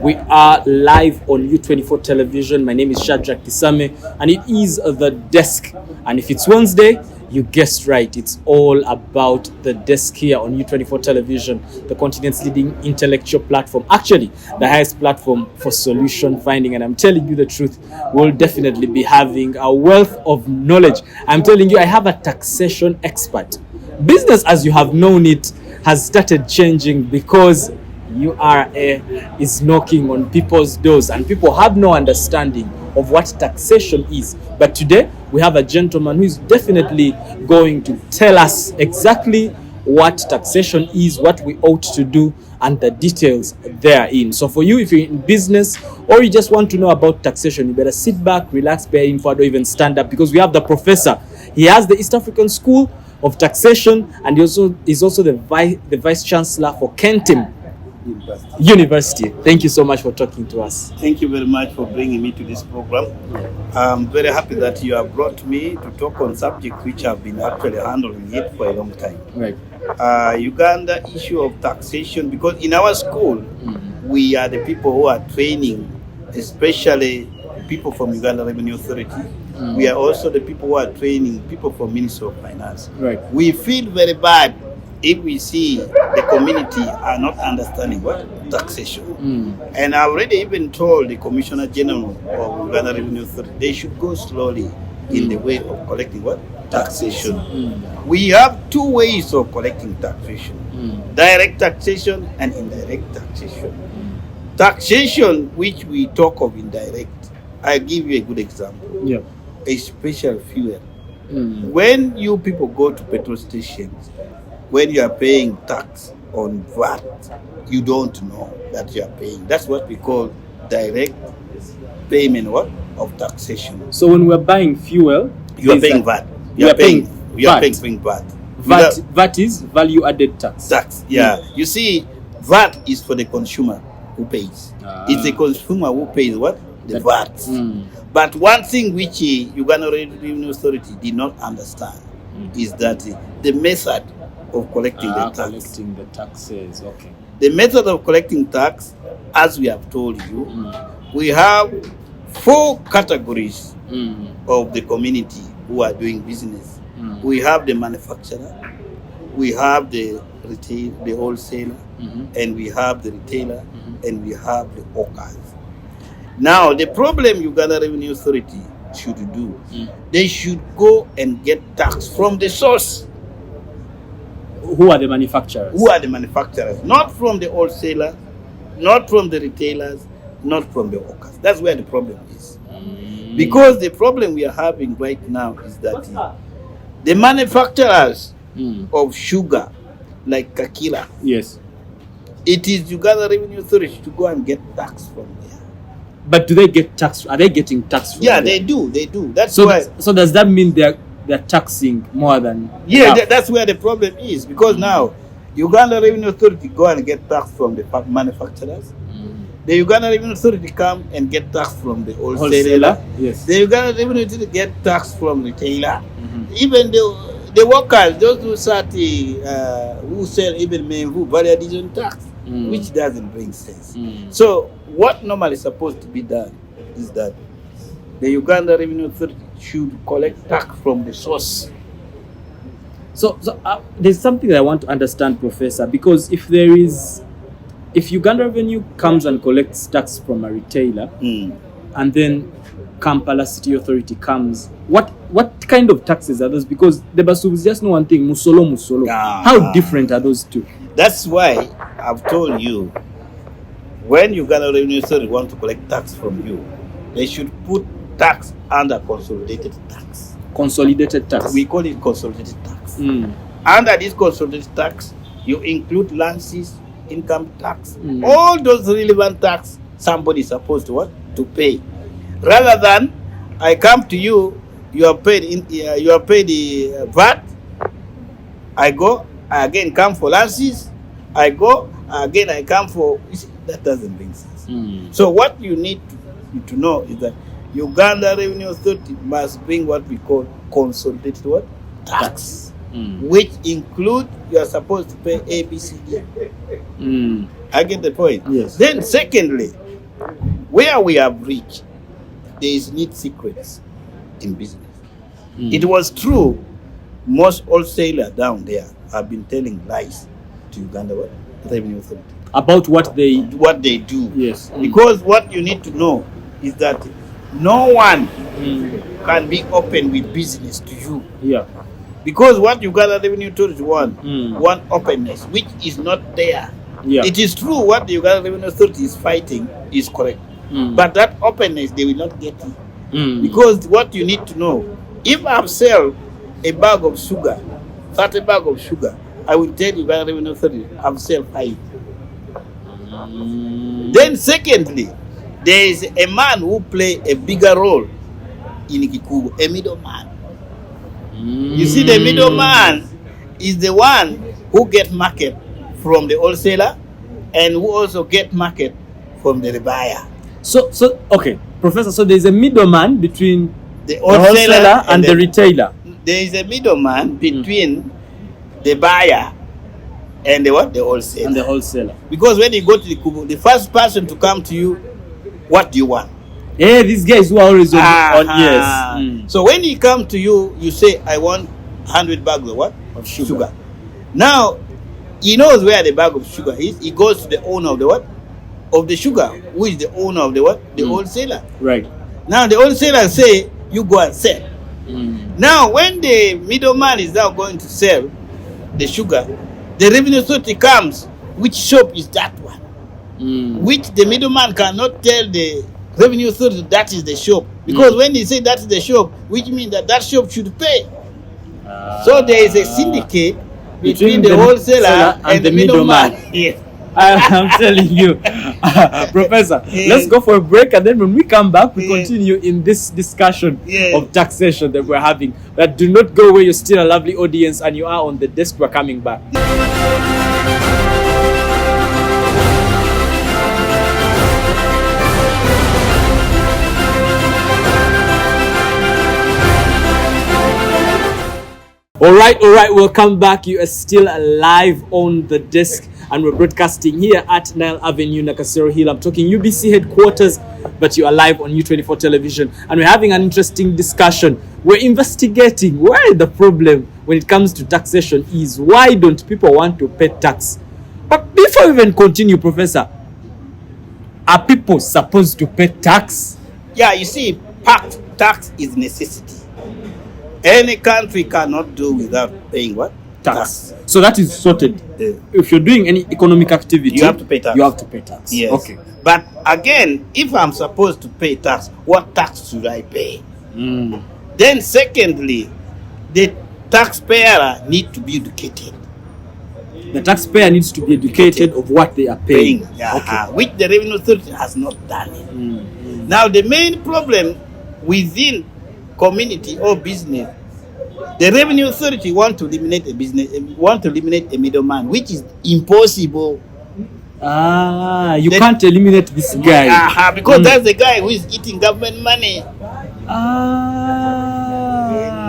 We are live on U24 television. My name is Shadrach Kisame, and it is The Desk. And if it's Wednesday, you guessed right. It's all about The Desk here on U24 television, the continent's leading intellectual platform. Actually, the highest platform for solution finding. And I'm telling you the truth, we'll definitely be having a wealth of knowledge. I'm telling you, I have a taxation expert. Business as you have known it has started changing because URA is knocking on people's doors and people have no understanding of what taxation is. But today we have a gentleman who is definitely going to tell us exactly what taxation is, what we ought to do, and the details therein. So for you, if you're in business or you just want to know about taxation, you better sit back, relax, bear in for, or even stand up, because we have the professor. He has the East African School of Taxation, and he also is also the vice chancellor for Kentim University. Thank you so much for talking to us. Thank you very much for bringing me to this program. I'm very happy that you have brought me to talk on subjects which have been actually handling it for a long time. Right. Uganda issue of taxation, because in our school, we are the people who are training, especially people from Uganda Revenue Authority. We are also the people who are training people from Ministry of Finance. Right. We feel very bad if we see the community are not understanding what taxation. And I already even told the Commissioner General of Uganda Revenue Authority they should go slowly in the way of collecting what? Taxation. We have two ways of collecting taxation. Direct taxation and indirect taxation. Taxation, which we talk of indirect, I'll give you a good example. Yeah. A special fuel. When you people go to petrol stations, when you are paying tax on VAT, you don't know that you are paying. That's what we call direct payment of taxation. So when we're buying fuel, You are paying VAT. You are paying VAT. VAT is value added tax. Yeah. You see, VAT is for the consumer who pays. It's the consumer who pays what? The VAT. But one thing which Uganda Revenue Authority did not understand is that the method of collecting the tax. Collecting the taxes, okay. The method of collecting tax, as we have told you, we have 4 categories of the community who are doing business. We have the manufacturer, we have the retail, the wholesaler, and we have the retailer, and we have the hawkers. Now, the problem Uganda Revenue Authority should do, they should go and get tax from the source. Who are the manufacturers? Who are the manufacturers? Not from the wholesalers, not from the retailers, not from the hawkers. That's where the problem is. Because the problem we are having right now is that the manufacturers of sugar, like Kakila, yes, it is Uganda Revenue Authority to go and get tax from there. But do they get tax? Are they getting tax from there? They do. That's so why. So does that mean they're taxing more than? That's where the problem is, because now Uganda Revenue Authority go and get tax from the manufacturers. The Uganda Revenue Authority come and get tax from the wholesaler. Yes. The Uganda Revenue Authority get tax from retailer. Even the workers, those who who sell even menvu value addition tax, which doesn't bring sense. So what normally is supposed to be done is that the Uganda Revenue Authority should collect tax from the source. So there's something that I want to understand, Professor, because if Uganda Revenue comes and collects tax from a retailer, and then Kampala City Authority comes, what kind of taxes are those? Because the Basubs just know one thing, musolo. How different are those two? That's why I've told you, when Uganda Revenue Authority want to collect tax from you, they should put tax under consolidated tax. Consolidated tax. We call it consolidated tax. Under this consolidated tax, you include lances, income tax, all those relevant tax somebody is supposed to pay. Rather than I come to you, you are paid the VAT. I go, I again come for lances. I go again, I come for. That doesn't make sense. So what you need to know is that Uganda Revenue Authority must bring what we call consolidated tax, which include you are supposed to pay A, B, C, D. I get the point. Yes. Then secondly, where we have reached, there is need secrets in business. It was true, most wholesalers down there have been telling lies to Uganda Revenue Authority About what they do. Yes. Because what you need to know is that no one can be open with business to you. Yeah. Because what Uganda Revenue Authority want openness, which is not there. Yeah. It is true what the Uganda Revenue Authority is fighting is correct. But that openness, they will not get it. Because what you need to know, if I sell a bag of sugar, 30 bag of sugar, I will tell you Uganda Revenue Authority, I've sold 5. Then secondly, there is a man who play a bigger role in Kikubu, a middleman. You see, the middleman is the one who get market from the wholesaler and who also get market from the buyer. So okay, Professor, so there's a middleman between The the wholesaler and the the retailer. there is a middleman between the buyer and the wholesaler. And the wholesaler. Because when you go to the Kubu, the first person to come to you, what do you want? Hey, these guys who are always on yes. So when he come to you, you say, I want 100 bags of what? Of sugar. Now, he knows where the bag of sugar is. He goes to the owner of the what? Of the sugar. Who is the owner of the what? The wholesaler. Right. Now, the wholesaler say, you go and sell. Now, when the middleman is now going to sell the sugar, the revenue authority comes, which shop is that one? Which the middleman cannot tell the revenue authority that is the shop. Because when he say that is the shop, which means that shop should pay. So there is a syndicate between the wholesaler and the middleman. Yes. I'm telling you, Professor, let's go for a break, and then when we come back, we continue in this discussion of taxation that we're having. But do not go away, you're still a lovely audience, and you are on the desk. We're coming back. All right, welcome back. You are still live on the desk, and we're broadcasting here at Nile Avenue, Nakasero Hill. I'm talking UBC headquarters, but you are live on U24 television, and we're having an interesting discussion. We're investigating where the problem when it comes to taxation is. Why don't people want to pay tax? But before we even continue, Professor, are people supposed to pay tax? Yeah, you see, tax is necessity. Any country cannot do without paying what? Tax. So that is sorted. Yeah. If you're doing any economic activity, you have to pay tax. You have to pay tax. Yes. Okay. But again, if I'm supposed to pay tax, what tax should I pay? Then secondly, the taxpayer need to be educated. The taxpayer needs to be educated of what they are paying. Which the revenue authority has not done it. Now the main problem within community or business, the revenue authority want to eliminate a middleman, which is impossible. You can't eliminate this guy. Because that's the guy who is eating government money.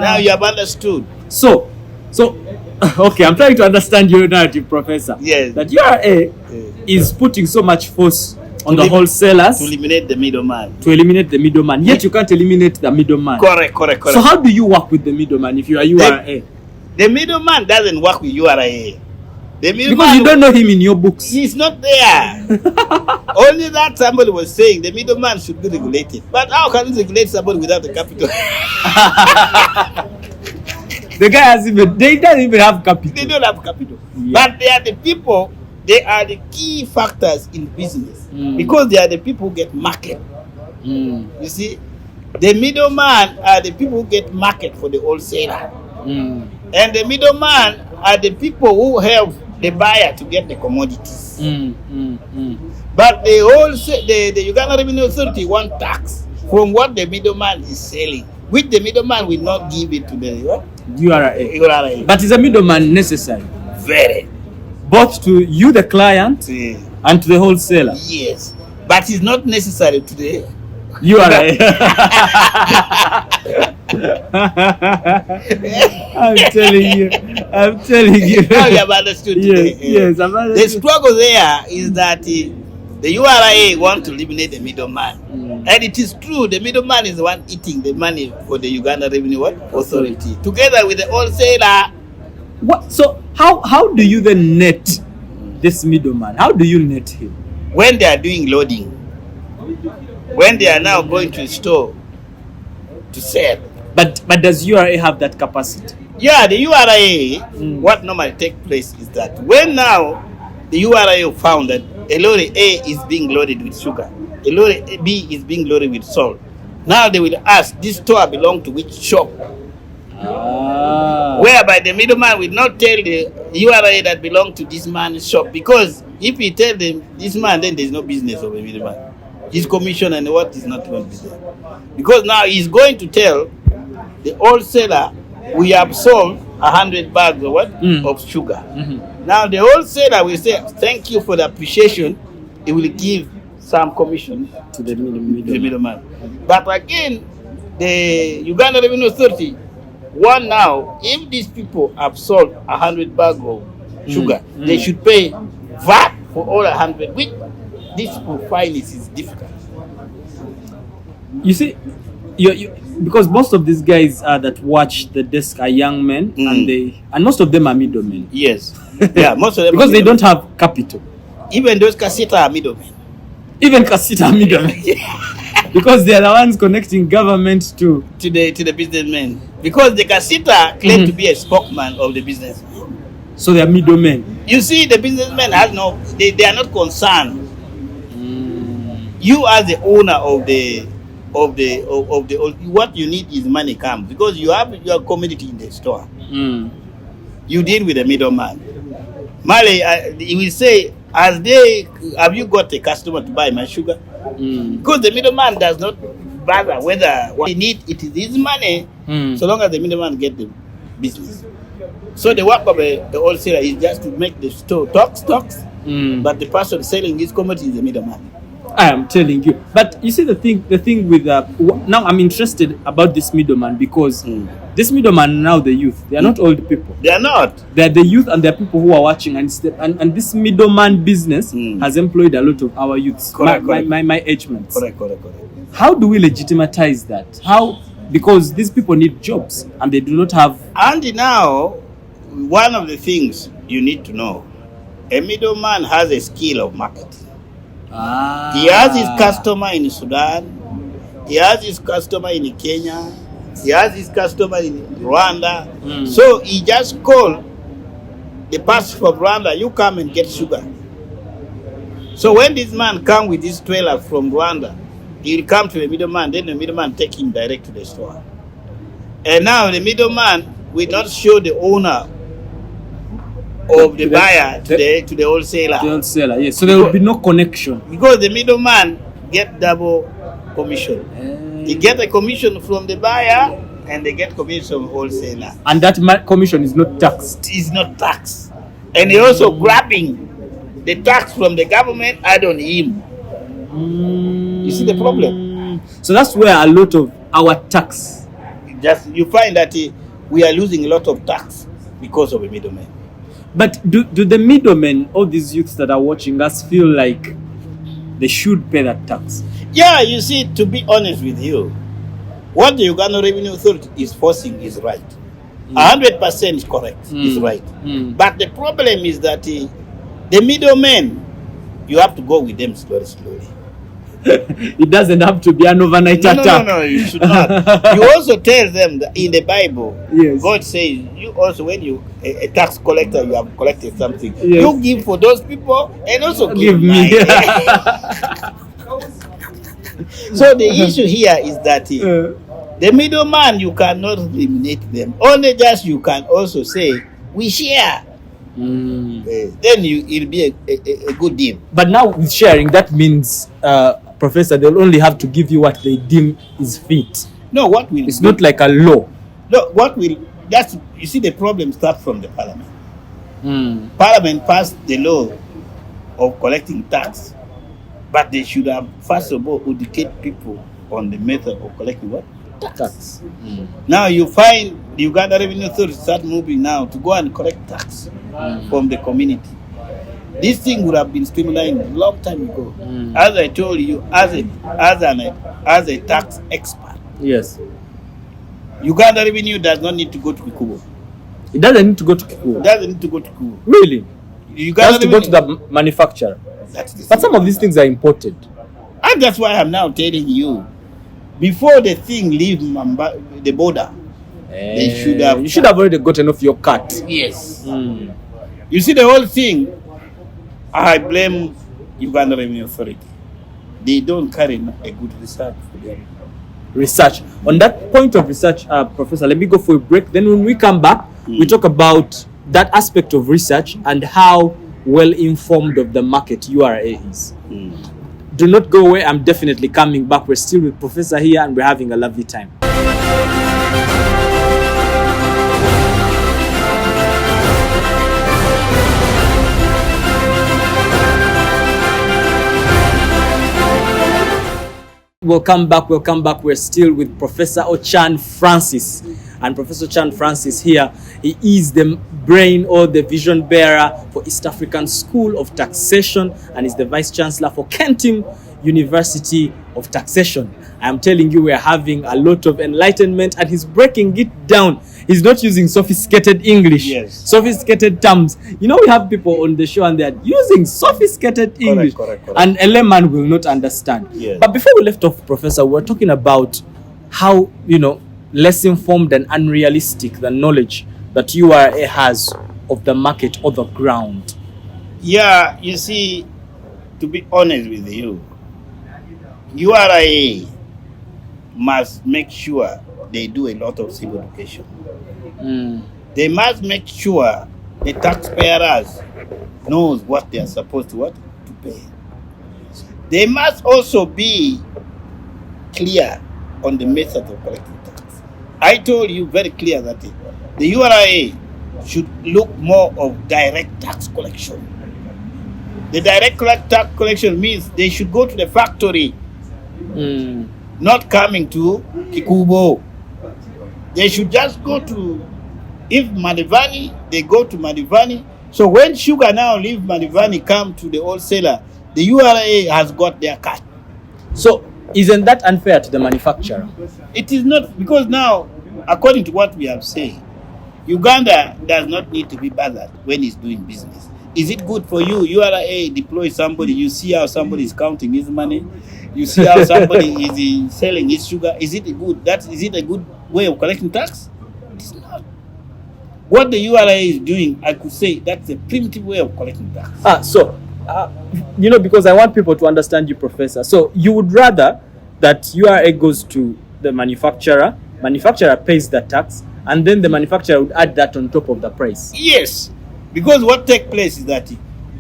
Now you have understood. So okay, I'm trying to understand your narrative, Professor. Yes. That URA is putting so much force on the wholesalers to eliminate the middleman. Yet you can't eliminate the middleman. Correct. So how do you work with the middleman if you are URA? The middleman doesn't work with URA. Because you don't know him in your books. He's not there. Only that somebody was saying the middleman should be regulated. But how can you regulate somebody without the capital? The guy they don't even have capital. They don't have capital. Yeah. But they are the people. They are the key factors in business because they are the people who get market. You see, the middleman are the people who get market for the wholesaler, and the middleman are the people who help the buyer to get the commodities. But the Uganda Revenue Authority want tax from what the middleman is selling, which the middleman will not give it to the URA. But is a middleman necessary? Very. Both to you, the client, and to the wholesaler. Yes, but it's not necessary today. You are right. I'm telling you. Now you have understood today. Yes, I've understood. The struggle there is that The URA want to eliminate the middleman. And it is true, the middleman is the one eating the money for the Uganda Revenue Authority, together with the wholesaler. What? So how do you then net this middleman? How do you net him? When they are doing loading, when they are now going to the store to sell. But does URA have that capacity? Yeah, the URA, what normally takes place is that when now the URA found that a lorry A is being loaded with sugar, a lorry B is being loaded with salt, now they will ask, this store belongs to which shop? Whereby the middleman will not tell the URA that belongs to this man's shop, because if he tell them this man, then there's no business of a middleman. His commission and what is not going to be there. Because now he's going to tell the wholesaler, we have sold 100 bags of what? Of sugar. Now the wholesaler will say, thank you for the appreciation. He will give some commission To the middleman. But again, the Uganda Revenue Authority want now, if these people have sold 100 bags of sugar, they should pay VAT for all 100, which this people find is difficult. You see, you because most of these guys that watch the desk are young men, and most of them are middlemen. Yes. Yeah, most of them because they don't have capital. Even those casita are middlemen. Even casita are middlemen. Because they are the ones connecting government to the businessmen. Because the casita claim to be a spokesman of the business. So they are middlemen. You see, the businessmen have they are not concerned. You as the owner of the what you need is money comes, because you have your commodity in the store. You deal with the middleman. Mali, he will say, have you got a customer to buy my sugar? Because the middleman does not bother whether what he need, it is his money, so long as the middleman get the business. So the work of the wholesaler is just to make the store stocks, but the person selling his commodity is the middleman. I am telling you. But you see the thing with now I'm interested about this middleman, because this middleman now, the youth, they are not old people. They are not. They are the youth, and they are people who are watching, and this middleman business has employed a lot of our youths. Correct. My age mates. Correct. How do we legitimatize that? How? Because these people need jobs and they do not have. And now, one of the things you need to know, a middleman has a skill of marketing. He has his customer in Sudan. He has his customer in Kenya. He has his customer in Rwanda. So he just called the person from Rwanda, you come and get sugar. So when this man come with this trailer from Rwanda, he will come to the middleman, then the middleman take him direct to the store. And now the middleman will not show the owner of the buyer to the wholesaler. The wholesaler, yes. So there will be no connection. Because the middleman get double commission. He get a commission from the buyer and they get commission from the wholesaler. And that commission is not taxed. It's not taxed. And he also grabbing the tax from the government add on him. You see the problem? So that's where a lot of our tax. You find that we are losing a lot of tax because of the middleman. But do the middlemen, all these youths that are watching us, feel like they should pay that tax? Yeah, you see, to be honest with you, what the Uganda Revenue Authority is forcing is right. 100% is correct, is right. But the problem is that the middlemen, you have to go with them slowly. It doesn't have to be an overnight attack. No, you should not. You also tell them that in the Bible, yes, God says, you also, when you a tax collector, you have collected something, yes, you give for those people and also give me. So the issue here is that the middleman, you cannot eliminate them. Only just you can also say, we share. Then it'll be a good deal. But now with sharing, that means, Professor, they'll only have to give you what they deem is fit. No, what will... It's not like a law. No, what will... That's... You see, the problem starts from the parliament. Parliament passed the law of collecting tax, but they should have, first of all, educate people on the method of collecting what? Tax. Now you find the Uganda Revenue Authority start moving now to go and collect tax from the community. this thing would have been streamlined a long time ago. As I told you, as a tax expert, Yes. Uganda Revenue does not need to go to Kikubo. It doesn't need to go to Kikubu. It doesn't need to go to Kikubo. Really? It Uganda has to go to Revenue, the manufacturer. that's the But thing. some of these things are imported. And that's why I'm now telling you, before the thing leaves the border, they should have. You should have already gotten off your cut. Yes. You see the whole thing, I blame Uganda Revenue Authority. They don't carry a good research for them. Research. On that point of research, Professor, let me go for a break. Then when we come back, we talk about that aspect of research and how well informed of the market URA is. Do not go away. I'm definitely coming back. We're still with Professor here and we're having a lovely time. Welcome back. We're still with Professor Ochan Francis. And Professor Ochan Francis here, he is the brain or the vision bearer for East African School of Taxation and is the Vice Chancellor for Kentim University of Taxation. I'm telling you, we're having a lot of enlightenment and he's breaking it down. He's not using sophisticated English, Yes. sophisticated terms. You know, we have people on the show and they're using sophisticated English. correct. And a layman will not understand. Yes. But before we left off, Professor, we're talking about how, less informed and unrealistic the knowledge that URA has of the market or the ground. Yeah, you see, to be honest with you, URA must make sure they do a lot of civil education. They must make sure the taxpayers knows what they are supposed to pay. They must also be clear on the method of collecting tax. I told you very clear that the URA should look more of direct tax collection. The direct tax collection means they should go to the factory, not coming to Kikubo. They should just go to, if Madivani, they go to Madivani. So when sugar now leave Madivani, come to the wholesaler, the URA has got their cut. So, isn't that unfair to the manufacturer? It is not, because now, according to what we have said, Uganda does not need to be bothered when he's doing business. Is it good for you? URA deploy somebody, you see how somebody is counting his money, you see how somebody is selling his sugar. Is it a good way of collecting tax? It's not. What the URA is doing, I could say that's a primitive way of collecting tax. Because I want people to understand you, Professor. So you would rather that URA goes to the manufacturer pays the tax, and then the manufacturer would add that on top of the price. Yes, because what takes place is that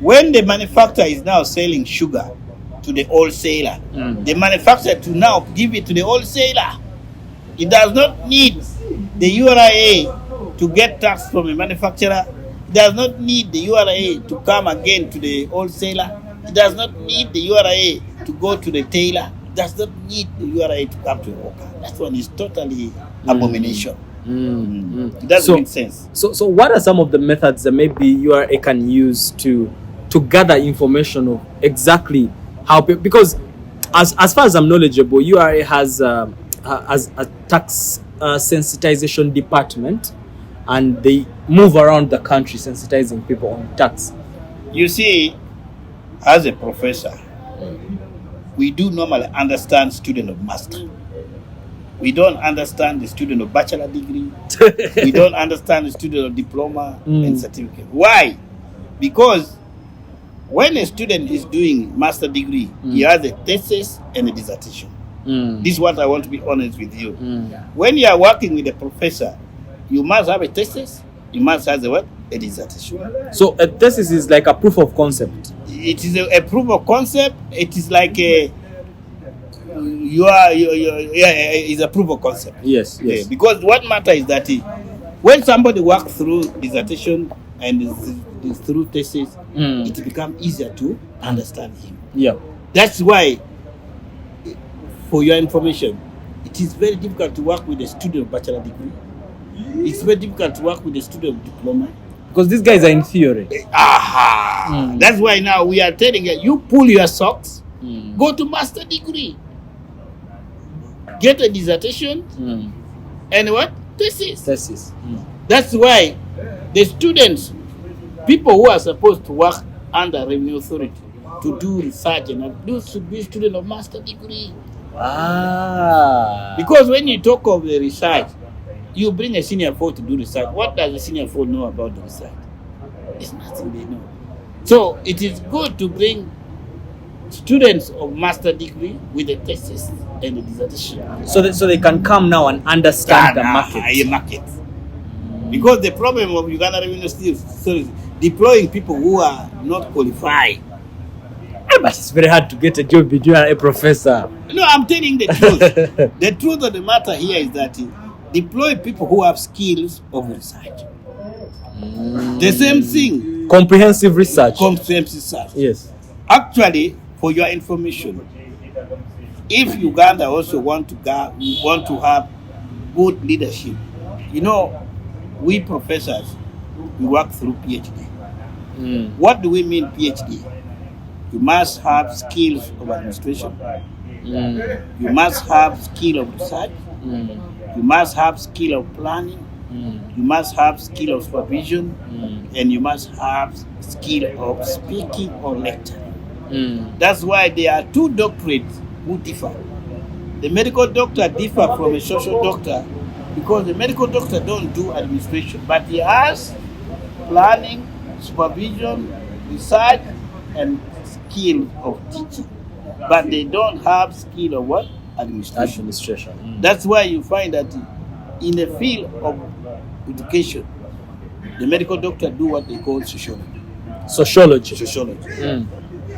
when the manufacturer is now selling sugar to the wholesaler, the manufacturer to now give it to the wholesaler. It does not need the URA to get tax from the manufacturer. It does not need the URA to come again to the wholesaler. It does not need the URA to go to the tailor. It does not need the URA to come to the worker. That one is totally abomination. It doesn't make sense. So what are some of the methods that maybe URA can use to gather information of exactly how, because as far as I'm knowledgeable, URA has a tax sensitization department, and they move around the country sensitizing people on tax. You see, as a professor, we do normally understand student of master. We don't understand the student of bachelor degree. We don't understand the student of diploma and certificate. Why? Because when a student is doing master degree, he has a thesis and a dissertation. This is what I want to be honest with you. When you are working with a professor, you must have a thesis, you must have a dissertation. So a thesis is like a proof of concept. It is a proof of concept. It is like it's a proof of concept. Yes. Yeah, because what matters is that when somebody works through dissertation and is through thesis, it becomes easier to understand him. Yeah. That's why, for your information, it is very difficult to work with a student of bachelor degree. It's very difficult to work with a student of diploma. Because these guys are in theory. Aha! That's why now we are telling you pull your socks, go to master degree, get a dissertation, and what? Thesis. That's why the students, people who are supposed to work under revenue authority to do research and do should be students of master degree. Because when you talk of the research, you bring a senior fellow to do research. What does the senior fellow know about the research? It's nothing they know. So it is good to bring students of master degree with a thesis and a dissertation. So they can come now and understand the market. Because the problem of Uganda Revenue is deploying people who are not qualified. But it's very hard to get a job if you are a professor. No, I'm telling the truth. The truth of the matter here is that deploy people who have skills of research. The same thing. Comprehensive research. Yes. Actually, for your information, if Uganda also want to have good leadership, we professors, we work through PhD. What do we mean PhD? You must have skills of administration. You must have skill of research. You must have skill of planning. You must have skill of supervision. And you must have skill of speaking or lecturing. That's why there are two doctorates who differ. The medical doctor differ from a social doctor because the medical doctor don't do administration, but he has planning, supervision, research, and skill of teaching. But they don't have skill of what? Administration. That's why you find that in the field of education, the medical doctor do what they call sociology.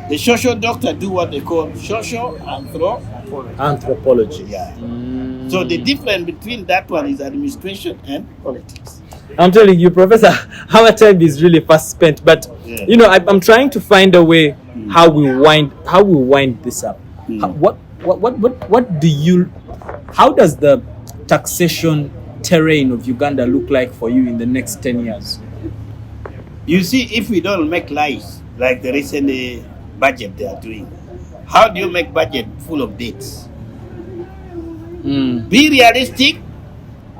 The social doctor do what they call social anthropology. Yeah. So the difference between that one is administration and politics. I'm telling you, Professor, our time is really fast spent. But I'm trying to find a way how we wind this up. How does the taxation terrain of Uganda look like for you in the next 10 years? You see, if we don't make lies like the recent budget they are doing, how do you make budget full of dates? Be realistic.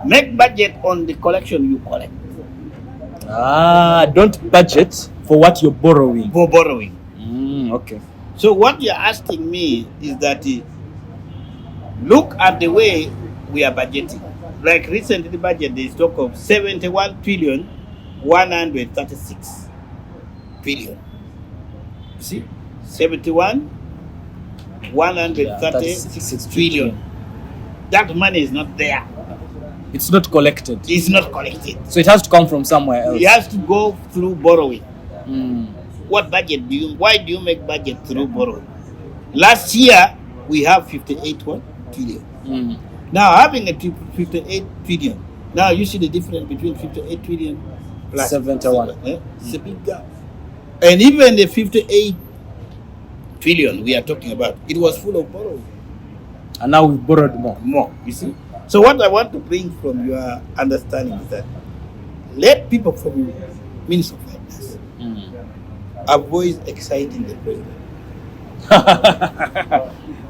Make budget on the collection you collect. Don't budget for what you're borrowing. For borrowing. Okay. So what you're asking me is that look at the way we are budgeting. Like recently the budget, there is talk of 71 trillion 136 billion. See? 71 136 trillion. That money is not there. It's not collected. It's not collected. So it has to come from somewhere else. It has to go through borrowing. What budget why do you make budget through borrowing? Last year we have 58 trillion. Now having a 58 trillion, now you see the difference between 58 trillion plus 71. It's a big gap. And even the 58 trillion we are talking about, it was full of borrowing. And now we've borrowed more. You see? So what I want to bring from your understanding is that let people from the Ministry of Finance avoid exciting the president.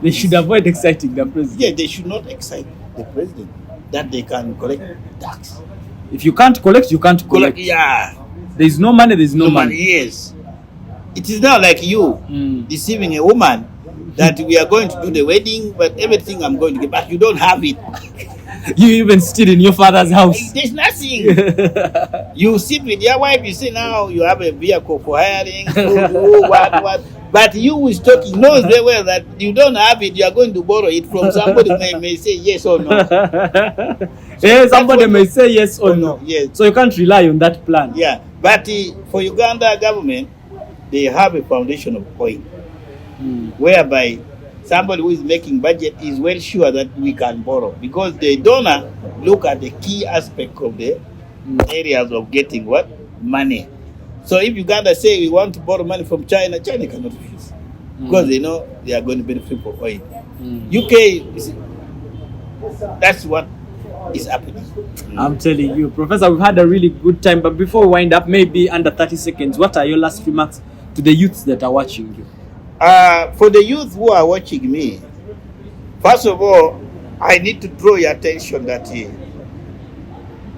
They should avoid exciting the president. Yeah, they should not excite the president that they can collect tax. If you can't collect, you can't collect. Yeah. There is no money, there is no money. Yes. It is now like you deceiving a woman that we are going to do the wedding, but everything I'm going to get, but you don't have it. You even still in your father's house. There's nothing. You sit with your wife, you say now you have a vehicle for hiring, what. But you is talking, knows very well that you don't have it, you are going to borrow it from somebody who may say yes or no. So somebody may say yes or no. Yes. So you can't rely on that plan. Yeah, but for Uganda government, they have a foundation of oil, whereby somebody who is making budget is well sure that we can borrow, because the donor look at the key aspect of the areas of getting what? Money. So if Uganda say we want to borrow money from China, China cannot refuse, because they know they are going to benefit from oil. UK, you see, that's what is happening. I'm telling you, Professor, we've had a really good time. But before we wind up, maybe under 30 seconds, what are your last remarks to the youths that are watching you? For the youth who are watching me, first of all, I need to draw your attention that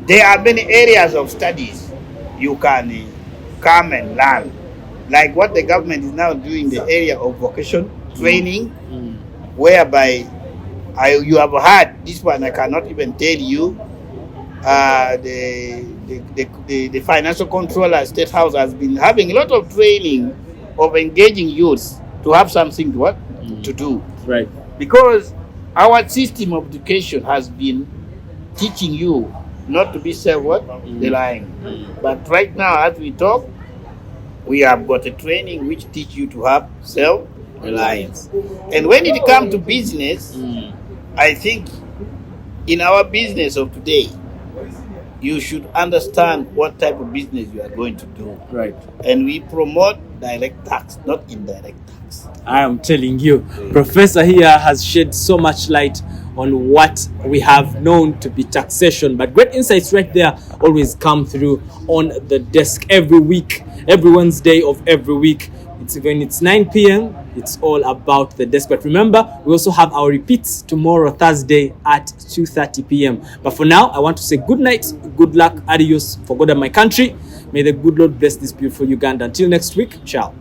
there are many areas of studies you can come and learn. Like what the government is now doing in the area of vocation training, whereby you have heard this one, I cannot even tell you. The financial controller State House has been having a lot of training of engaging youths to have something to do. Right. Because our system of education has been teaching you not to be self-reliant. But right now, as we talk, we have got a training which teach you to have self-reliance. And when it comes to business, I think in our business of today, you should understand what type of business you are going to do. Right. And we promote direct tax, not indirect tax. I am telling you, Professor here has shed so much light on what we have known to be taxation. But great insights right there always come through on the desk every week, every Wednesday of every week. When it's 9 p.m., it's all about the desk. But remember, we also have our repeats tomorrow, Thursday at 2:30 p.m. But for now, I want to say good night, good luck, adios, for God and my country. May the good Lord bless this beautiful Uganda. Until next week, ciao.